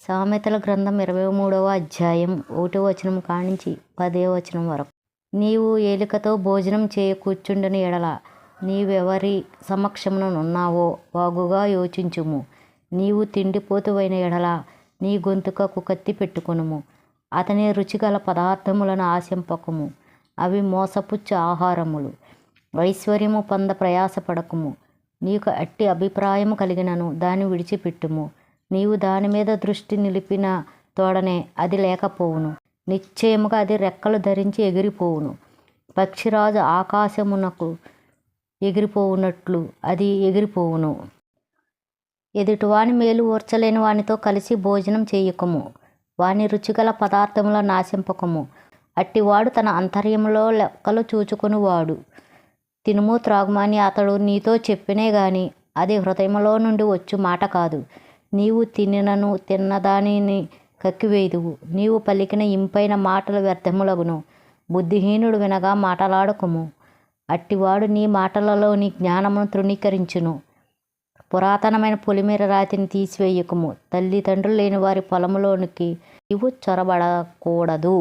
సామెతల గ్రంథం 23వ అధ్యాయం 1వ వచనం కానించి 10వ వచనం వరకు. నీవు ఏలికతో భోజనం చేయ కూర్చుండని ఎడల నీవెవరి సమక్షమునున్నావో బాగుగా యోచించుము. నీవు తిండిపోతువైన ఎడల నీ గొంతుకకు కత్తి పెట్టుకొనుము. అతని రుచిగల పదార్థములను ఆశింపకము, అవి మోసపుచ్చు ఆహారములు. ఐశ్వర్యము పొంద ప్రయాసపడకుము. నీకు అట్టి అభిప్రాయము కలిగినను దాన్ని విడిచిపెట్టుము. నీవు దాని మీద దృష్టి నిలిపిన తోడనే అది లేకపోవును. నిశ్చయముగా అది రెక్కలు ధరించి ఎగిరిపోవును. పక్షిరాజు ఆకాశమునకు ఎగిరిపోవునట్లు అది ఎగిరిపోవును. ఎదుటివాని మేలు ఓర్చలేని వానితో కలిసి భోజనం చేయకము. వాని రుచిగల పదార్థములను నాశింపకము. అట్టివాడు తన అంతర్యములో లెక్కలు చూచుకొనివాడు. తినుము త్రాగుమని అతడు నీతో చెప్పినే గాని అది హృదయములో నుండి వచ్చు మాట కాదు. నీవు తినినను తిన్నదానిని కక్కివేయుదువు. నీవు పలికిన ఇంపైన మాటలు వ్యర్థములగును. బుద్ధిహీనుడు వినగా మాటలాడకము. అట్టివాడు నీ మాటలలోని జ్ఞానమును తృణీకరించును. పురాతనమైన పొలిమేర రాతిని తీసివేయకము. తల్లిదండ్రులు లేని వారి పొలములోనికి నీవు చొరబడకూడదు.